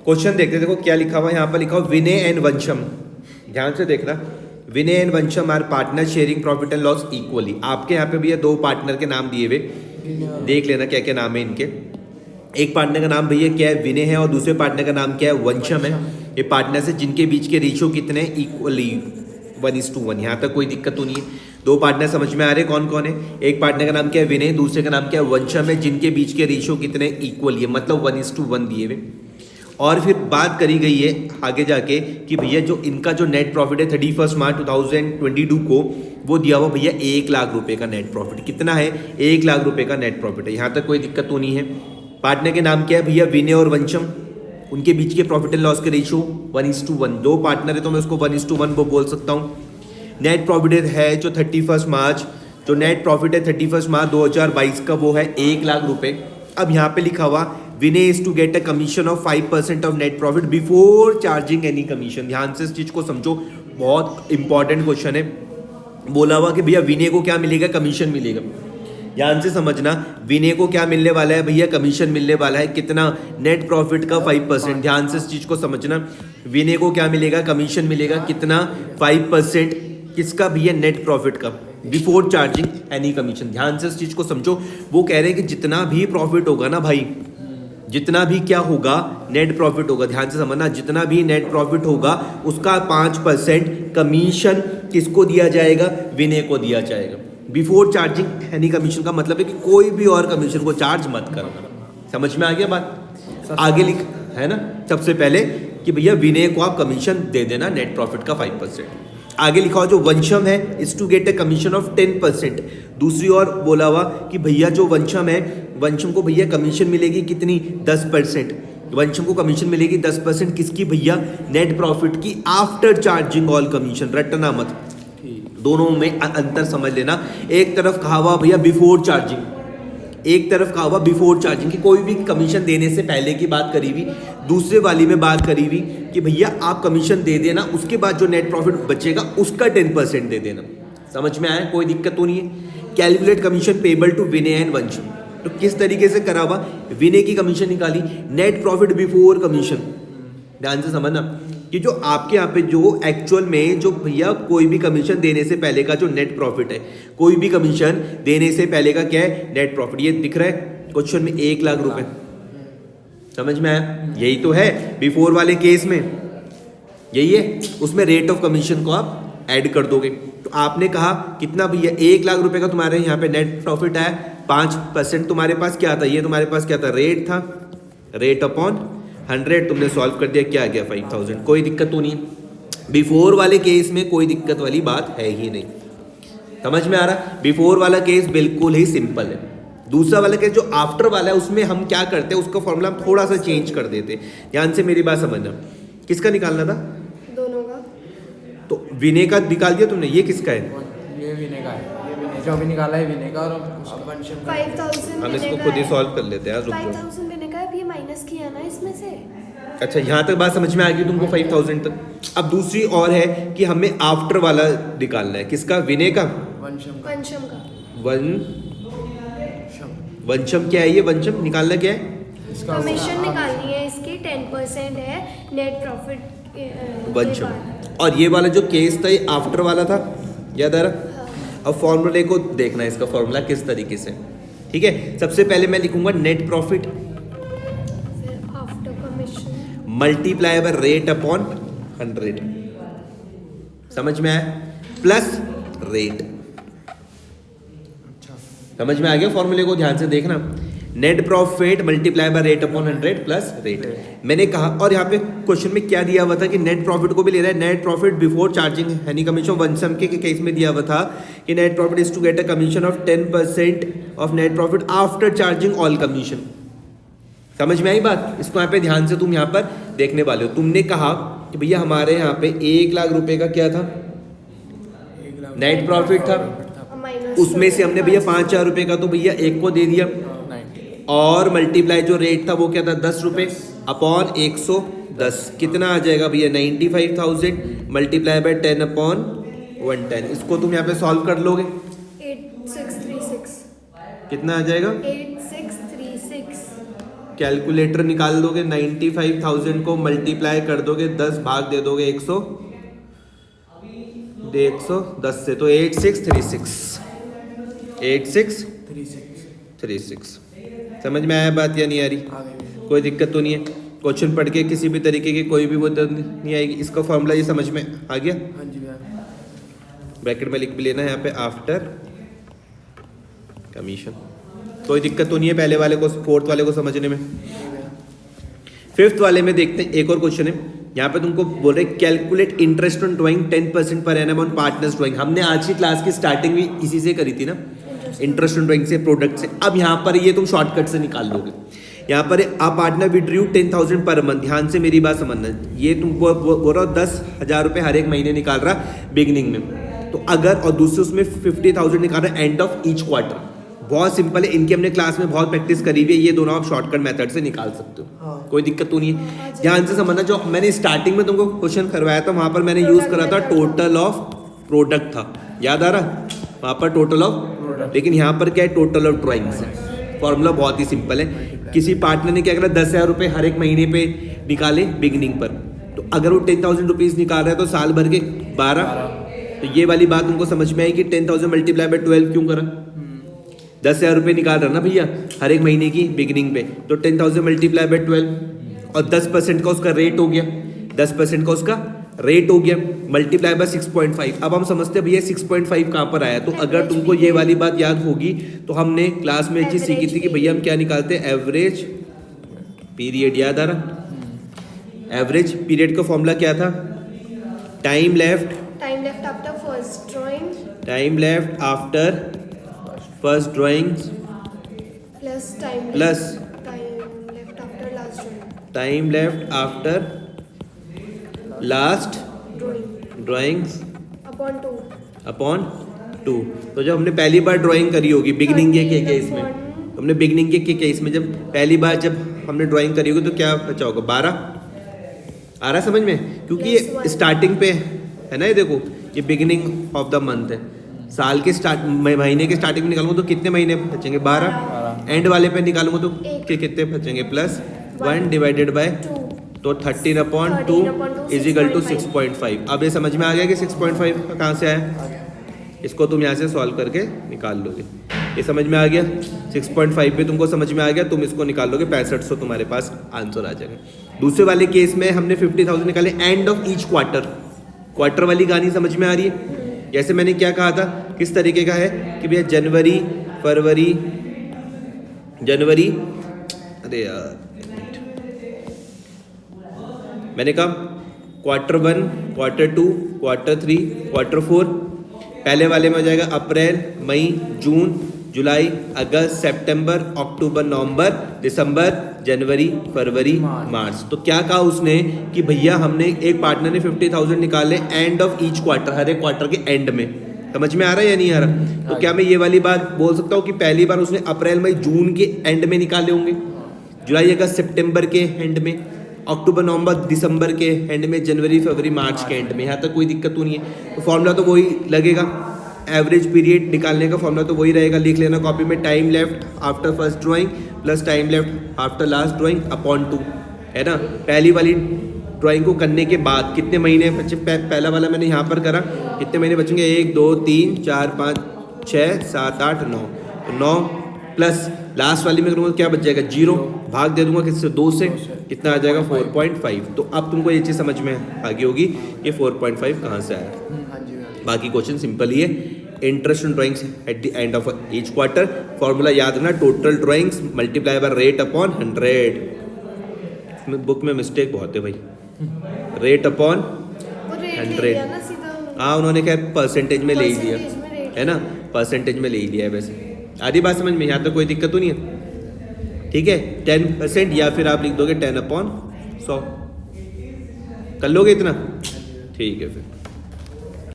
Question देखते, देखो क्या लिखा हुआ है यहाँ पर, लिखा हुआ विनय एंड वंशम, ध्यान से देखना, Vinay and Vansham are partner sharing profit and loss equally. आपके यहाँ पे भैया दो पार्टनर के नाम दिए हुए, देख लेना क्या क्या नाम है इनके। एक पार्टनर का नाम भैया क्या है, विनय है, और दूसरे पार्टनर का नाम क्या है, वंशम है। ये पार्टनर्स है जिनके बीच के रेशियो कितने हैं, इक्वली 1:1। यहाँ तक कोई दिक्कत तो नहीं है। दो पार्टनर समझ में आ रहे कौन कौन है, एक पार्टनर का नाम क्या है विनय, दूसरे का नाम क्या है वंशम है, जिनके बीच के रेशियो कितने इक्वल है, मतलब 1:1 दिए हुए। और फिर बात करी गई है आगे जाके कि भैया जो इनका जो नेट प्रॉफिट है 31 मार्च 2022 को वो दिया हुआ भैया 1 लाख रुपए का नेट प्रॉफिट। कितना है, 1 लाख रुपए का नेट प्रॉफिट है। यहाँ तक कोई दिक्कत तो नहीं है। पार्टनर के नाम क्या है भैया, विनय और वंशम, उनके बीच के प्रॉफिट एंड लॉस के रेशियो 1:1। दो पार्टनर है तो मैं उसको 1:1 वो बोल सकता हूँ। नेट प्रॉफिट है जो 31 मार्च, जो नेट प्रॉफिट है 31 मार्च 2022 का वो है 1 लाख रुपए। अब यहाँ पे लिखा हुआ Vinay is to get a commission of 5% of net profit before charging any commission. ध्यान से इस चीज को समझो, बहुत इंपॉर्टेंट क्वेश्चन है। बोला हुआ कि भैया विनय को क्या मिलेगा, कमीशन मिलेगा। ध्यान से समझना, विनय को क्या मिलने वाला है भैया, कमीशन मिलने वाला है। कितना, नेट प्रॉफिट का 5%। ध्यान से इस चीज को समझना, विनय को क्या मिलेगा, कमीशन मिलेगा। कितना, 5%। किसका भैया, नेट प्रॉफिट का, बिफोर चार्जिंग एनी कमीशन। ध्यान से इस चीज को समझो। वो कह रहे हैं कि जितना भी प्रॉफिट होगा ना भाई, जितना भी क्या होगा, नेट प्रॉफिट होगा। ध्यान से समझना, जितना भी नेट प्रॉफिट होगा उसका 5% कमीशन किसको दिया जाएगा, विनय को दिया जाएगा। बिफोर चार्जिंग एनी कमीशन का मतलब है कि कोई भी और कमीशन को चार्ज मत करना। समझ में आ गया बात। आगे लिख है ना, सबसे पहले कि भैया विनय को आप कमीशन दे देना नेट प्रॉफिट का 5%। आगे लिखा हुआ जो वंशम है is to get a commission of 10%। दूसरी ओर बोला हुआ कि भैया जो वंशम है, वंशम को भैया कमीशन मिलेगी कितनी, 10%। वंशम को कमीशन मिलेगी 10% किसकी भैया, नेट प्रॉफिट की, आफ्टर चार्जिंग ऑल कमीशन। रटना मत, दोनों में अंतर समझ लेना। एक तरफ कहा हुआ भैया बिफोर चार्जिंग, एक तरफ कहा हुआ बिफोर चार्जिंग की कोई भी कमीशन देने से पहले की बात करी हुई। दूसरे वाली में बात करी हुई कि भैया आप कमीशन दे देना, उसके बाद जो नेट प्रॉफिट बचेगा उसका 10% दे देना। समझ में आया, कोई दिक्कत तो नहीं है। Calculate commission payable to Vinay and Vansham, तो किस तरीके से करा हुआ, विनय की कमीशन निकाली, नेट प्रॉफिट बिफोर कमीशन। ध्यान से समझना कि जो आपके यहाँ पे जो एक्चुअल में जो भैया कोई भी कमीशन देने से पहले का जो नेट प्रॉफिट है, कोई भी कमीशन देने से पहले का क्या है, नेट प्रॉफिट। ये दिख रहा है क्वेश्चन में 1 लाख रुपए। समझ में आया, यही तो है बिफोर वाले केस में, यही है। उसमें रेट ऑफ कमीशन को आप ऐड कर दोगे। तो आपने कहा कितना भैया, 1 लाख रुपए का तुम्हारे यहाँ पे नेट प्रॉफिट आया, 5% तुम्हारे पास क्या था, ये तुम्हारे पास क्या था, रेट था, रेट अपॉन 100 तुमने सॉल्व कर दिया, क्या आ गया 5000। कोई दिक्कत तो नहीं। बिफोर वाले केस में कोई दिक्कत वाली बात है ही नहीं। समझ में आ रहा, बिफोर वाला केस बिल्कुल ही सिंपल है। दूसरा वाला केस जो आफ्टर वाला है उसमें हम क्या करते हैं, उसका फॉर्मूला हम थोड़ा सा चेंज कर देते। ध्यान से मेरी बात समझना, किसका निकालना था, दोनों का। तो विनय का निकाल दिया तुमने, ये किसका है, ये विनय का है, ये विनय जो अभी निकाला है विनय का, और वंशम का 5000 हम इसको खुद ही सॉल्व कर लेते हैं यार, रुक जाओ। 5000 विनय का है, अब ये माइनस किया ना इसमें से। अच्छा, यहाँ तक बात समझ में आ गई तुमको 5000 तक। अब दूसरी और है कि हमें आफ्टर वाला निकालना है, किसका, विनय का, वंशम का, वंशम का। वंशम क्या है, ये वंशम निकालना क्या है, इसका कमीशन निकालनी है, इसकी 10% है नेट प्रॉफिट वंशम। और ये वाला जो केस था ये आफ्टर वाला था, याद आ रहा। अब फॉर्मूले को देखना है, इसका फॉर्मूला किस तरीके से, ठीक है। सबसे पहले मैं लिखूंगा नेट प्रॉफिट फिर after commission multiply by rate upon 100। समझ में आया, प्लस रेट। समझ में आ गया फॉर्मूले को, ध्यान से देखना। Net profit multiply by rate upon 100 plus rate. मैंने कहा, और यहाँ पे क्वेश्चन में क्या दिया हुआ था कि नेट प्रॉफिट को भी ले रहा है, net profit before charging any commission. Vansham के केस में दिया हुआ था कि net profit is to get a commission of 10% of net profit after charging all commission. समझ में आई बात, इसको यहाँ पे ध्यान से तुम यहाँ पर देखने वाले हो। तुमने कहा कि भैया हमारे यहाँ पे 1 लाख रुपए का क्या था, नेट प्रॉफिट था, उसमें से हमने भैया 5000 रुपए का तो भैया एक को दे दिया, और मल्टीप्लाई जो रेट था वो क्या था, 10 रुपए अपॉन 110। कितना आ जाएगा भैया, 95,000 मल्टीप्लाई बाय 10 अपॉन 110। इसको तुम यहाँ पे सॉल्व कर लोगे, 8636। कितना आ जाएगा, 8636। कैलकुलेटर निकाल दोगे 95,000 को मल्टीप्लाई कर दोगे 10 भाग दे दोगे 110 से तो 8636 समझ में आया बात या नहीं आ रही? आगे कोई दिक्कत तो नहीं है? क्वेश्चन पढ़ के किसी भी तरीके की कोई भी वो नहीं आएगी। इसका फॉर्मूला ये समझ में आ गया? हाँ जी भैया। ब्रैकेट में लिख भी लेना है यहाँ पे आफ्टर कमीशन। कोई दिक्कत तो नहीं है पहले वाले को, फोर्थ वाले को समझने में? फिफ्थ वाले में देखते हैं, एक और क्वेश्चन है। यहाँ पे तुमको बोल रहे calculate interest on drawing 10% per annum on partners drawing. हमने आज की क्लास की स्टार्टिंग भी इसी से करी थी ना, इंटरेस्ट ऑन ड्राइंग से, प्रोडक्ट से। अब यहाँ पर ये तुम शॉर्टकट से निकाल लोगे। यहाँ पर आ पार्टनर विड्रू 10,000 पर मंथ। ध्यान से मेरी बात समझना, ये तुमको बोल रहा हो 10,000 रुपये हर एक महीने निकाल रहा बिगिनिंग में, तो अगर और दूसरे उसमें 50,000 निकाल रहा है एंड ऑफ ईच क्वार्टर। बहुत सिंपल है, इनकी हमने क्लास में बहुत प्रैक्टिस करी हुई है। ये दोनों आप शॉर्टकट मेथड से निकाल सकते हो। हाँ। कोई दिक्कत तो नहीं है। ध्यान से समझना, जो मैंने स्टार्टिंग में तुमको क्वेश्चन करवाया था वहां पर मैंने यूज करा था टोटल ऑफ प्रोडक्ट था, याद आ रहा? वहां पर टोटल ऑफ, लेकिन यहाँ पर क्या है, टोटल ऑफ ड्राइंग्स है। फॉर्मूला बहुत ही सिंपल है। किसी पार्टनर ने क्या करा, 10,000 रुपये हर एक महीने पे निकाले बिगिनिंग पर, तो अगर वो 10,000 रुपीज निकाल रहा है तो साल भर के 12। तो ये वाली बात उनको समझ में आई कि 10,000 मल्टीप्लाई बाय 12 क्यों करा? 10,000 रुपये निकाल रहा ना भैया हर एक महीने की बिगिनिंग पे, तो 10,000 मल्टीप्लाई बाय 12 और 10% का उसका रेट हो गया, 10% का उसका रेट हो गया मल्टीप्लाई बाय 6.5। अब हम समझते हैं भैया 6.5 कहाँ पर आया। तो अगर तुमको ये वाली बात याद होगी तो हमने क्लास में एक चीज सीखी थी कि भैया हम क्या निकालते हैं, एवरेज पीरियड। याद आ रहा? एवरेज पीरियड का फॉर्मूला क्या था? Time left after first drawing time left after first drawing plus time plus left after last drawing time left after last drawings upon 2। तो जब हमने पहली बार ड्राइंग करी होगी बिगिनिंग के केस में, हमने बिगिनिंग के केस में जब पहली बार जब हमने ड्राइंग करी होगी तो क्या बचा होगा, 12 आ रहा समझ में? क्योंकि ये स्टार्टिंग पे है ना, ये देखो ये बिगिनिंग ऑफ द मंथ है। साल के महीने के स्टार्टिंग में निकालूंगा तो कितने महीने बचेंगे, 12। एंड वाले पे निकालूंगा तो कितने बचेंगे, +1 डिवाइडेड बाय, तो 13/2 इज इक्वल टू 6.5। अब ये समझ में आ गया कि 6.5 कहाँ से आया? इसको तुम यहाँ से सॉल्व करके निकाल लोगे। ये समझ में आ गया? 6.5 पे तुमको समझ में आ गया, तुम इसको निकाल लोगे 6500 तुम्हारे पास आंसर आ जाएगा। दूसरे वाले केस में हमने 50,000 निकाले end of each quarter. Quarter वाली कहानी समझ में आ रही है? जैसे मैंने क्या कहा था, किस तरीके का है कि भैया जनवरी, फरवरी, अरे यार मैंने कहा Q1, Q2, Q3, Q4। पहले वाले में हो जाएगा अप्रैल, मई, जून, जुलाई, अगस्त, सितंबर, अक्टूबर, नवंबर, दिसंबर, जनवरी, फरवरी, मार्च। तो क्या कहा उसने कि भैया हमने एक पार्टनर ने 50,000 निकाले एंड ऑफ ईच क्वार्टर, हर एक क्वार्टर के एंड में। समझ में आ रहा है या नहीं आ रहा? तो क्या मैं ये वाली बात बोल सकता हूँ कि पहली बार उसने अप्रैल, मई, जून के एंड में निकाले होंगे, जुलाई, अगस्त, सितंबर के एंड में, अक्टूबर, नवंबर, दिसंबर के एंड में, जनवरी, फरवरी, मार्च के एंड में। यहाँ तक कोई दिक्कत तो नहीं है। तो फॉर्मूला तो वही लगेगा, एवरेज पीरियड निकालने का फॉर्मूला तो वही रहेगा। लिख लेना कॉपी में, time left after first drawing plus time left after last drawing upon 2, है ना। पहली वाली ड्राइंग को करने के बाद कितने महीने बचे? पहला वाला मैंने यहाँ पर करा, कितने महीने बचेंगे, 1 2 3 4 5 6 7 8 9, तो 9 प्लस लास्ट वाली में करूँगा क्या बच जाएगा, 0, भाग दे दूंगा किससे, 2 से, कितना आ जाएगा 4.5। तो अब तुमको ये चीज़ समझ में आ गई होगी ये 4.5 कहाँ से आया। बाकी क्वेश्चन सिंपल ही है। Interest on drawings at the end of each quarter, formula याद रखना, total drawings multiply by rate upon 100। Book में मिस्टेक बहुत है भाई, रेट अपॉन 100। हाँ उन्होंने क्या परसेंटेज में ले ही लिया है ना, परसेंटेज में ले ही लिया है। वैसे आधी बात समझ में, यहाँ तो कोई दिक्कत तो नहीं है। ठीक है, 10% या फिर आप लिख दोगे 10/100। कर लोगे इतना? ठीक है फिर।